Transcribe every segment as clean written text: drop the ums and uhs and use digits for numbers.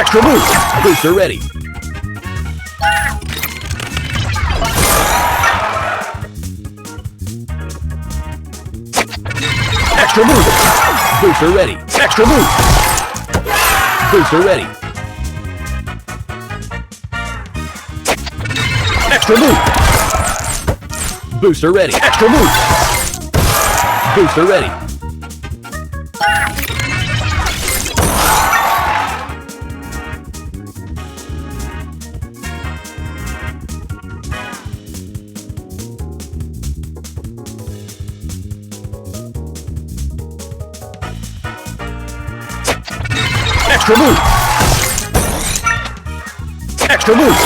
Extra move! Booster ready! Extra move! Booster ready! Extra move! Booster ready! Extra move! Booster ready! Extra move! Booster ready! Extra move! Extra move!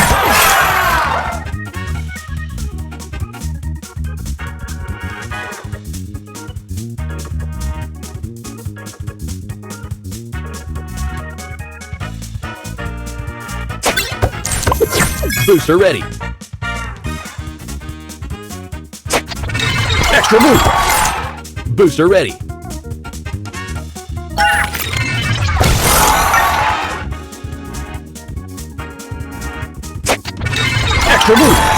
Booster ready! Extra move! Booster ready! Extra move!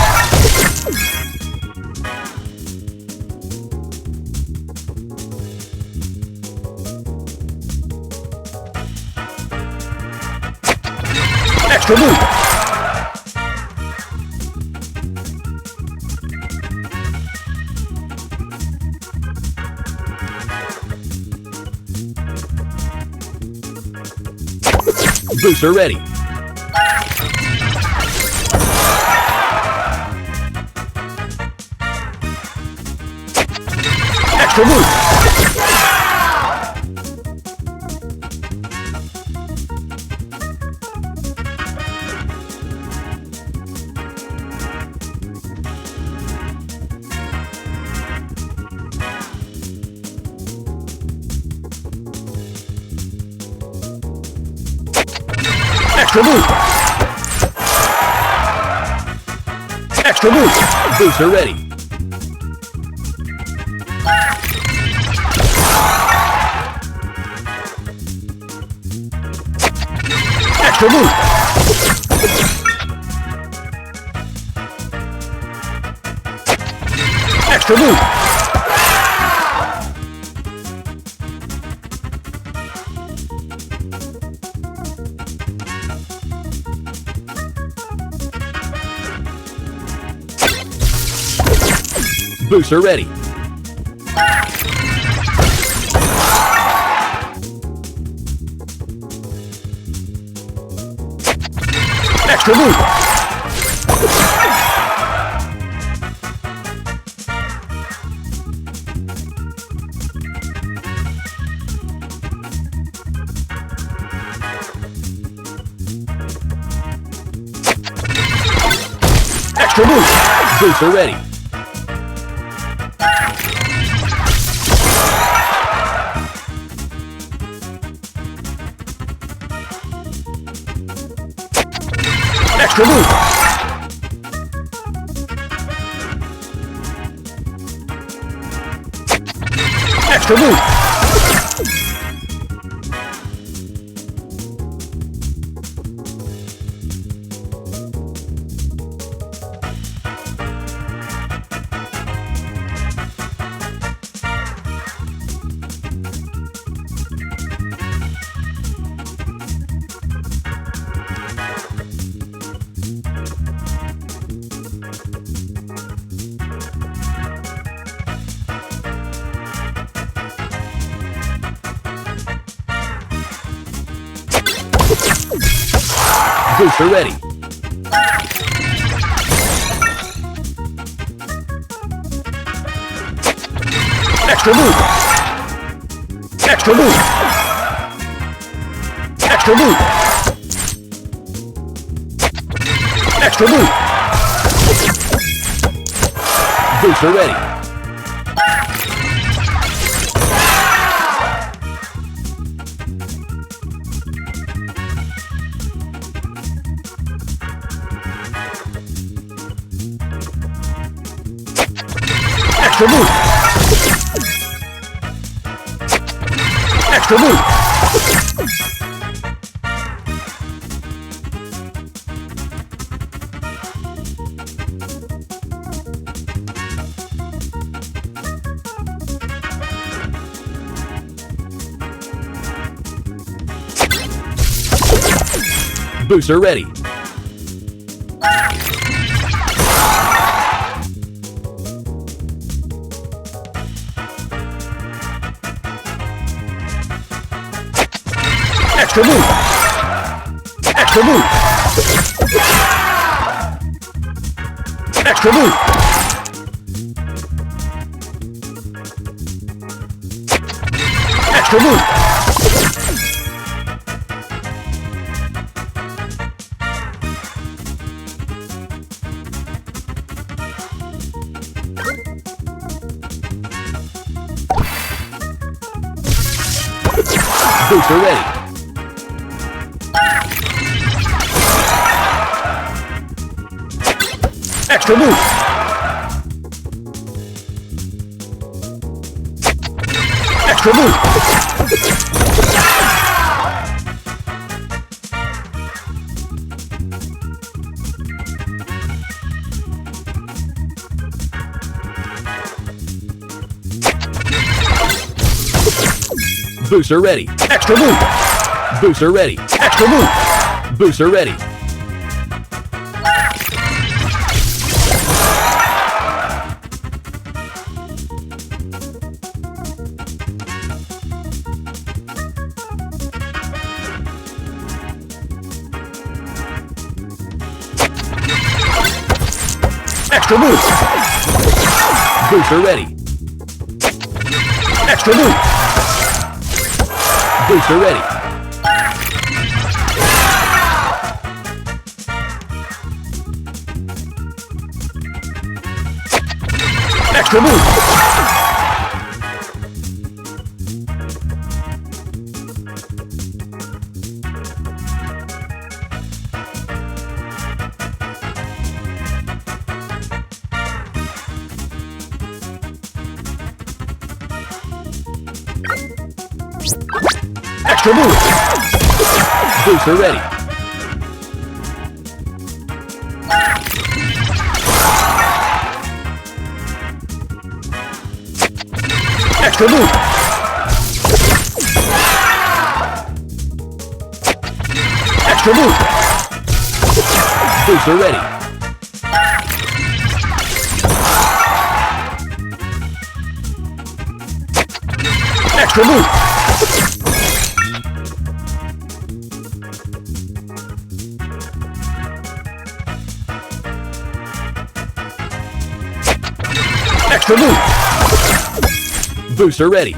Extra move! Booster ready! Extra move! Extra move! Extra move! Booster ready! Extra move! Extra move! Booster ready! Extra move! Extra move! Booster ready! Extra move! Extra move! Booster ready! Extra move! Extra move! Extra move! Extra move! Booster ready! Extra move! Extra move! Booster ready. Extra move. Extra move. Extra move. Extra move. Booster ready. Extra move. Extra move. Booster ready. Extra move. Booster ready. Extra move. Booster ready. Extra move. Booster ready. Extra move. Booster ready. Extra move. Extra move. Booster ready. Extra move. Extra move. Booster ready. Extra move. Extra move. Booster ready.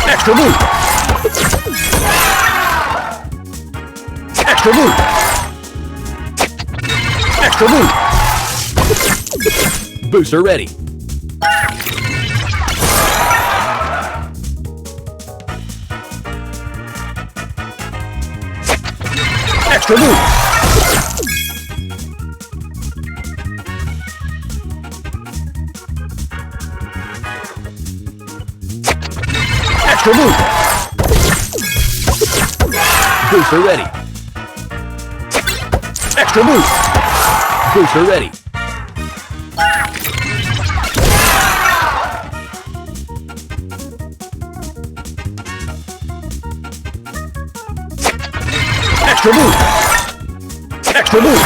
Extra move. Extra move. Extra move. Booster ready. Extra move. Extra move. Booster ready. Extra move. Booster ready. Extra move. Extra move.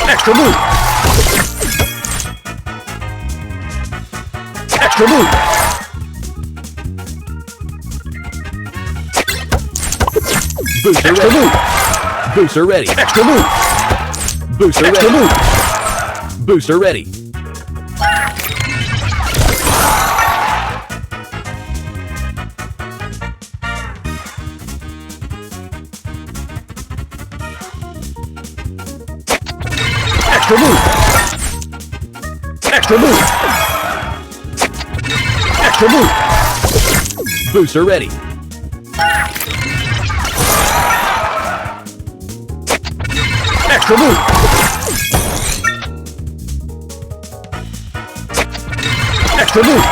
Extra move. Extra move. Booster ready. Move. Booster ready. Extra move. Booster ready. Move. Booster ready. Extra move. Extra move. Extra move. Booster ready. Extra move. Extra move.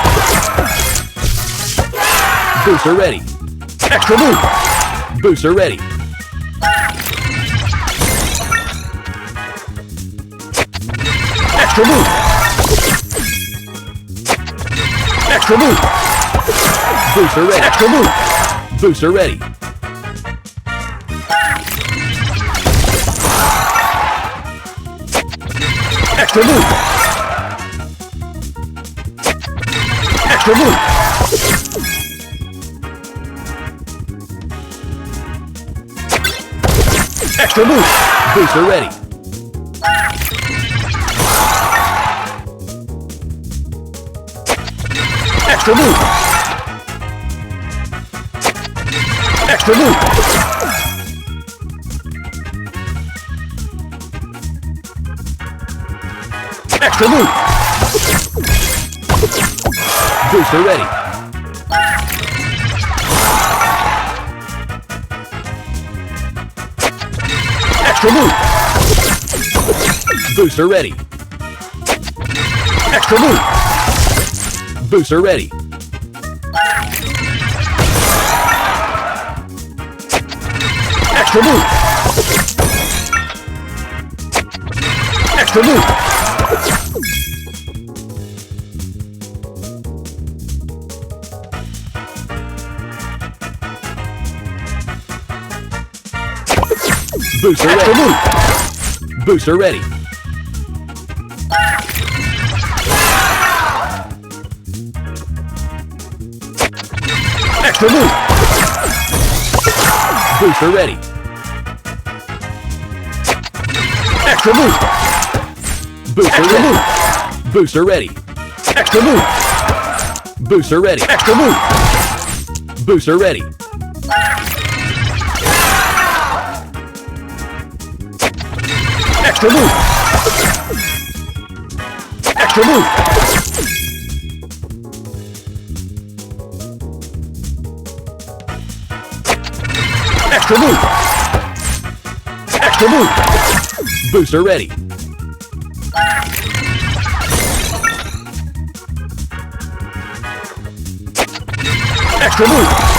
Booster ready. Extra move. Booster ready. Extra move! Extra move! Booster ready! Extra move! Booster ready! Extra move! Extra move! Extra move! Booster ready! Extra move! Extra move! Extra move! Booster ready! Extra move! Booster ready! Extra move! Booster ready! Extra move! Extra move! Booster ready! Move! Booster ready! Extra move! Booster ready! Extra move! Booster ready! Booster ready! Extra move! Booster ready! Extra move! Booster ready! Extra move! Extra move! Extra move! Extra move! Booster ready! Extra move!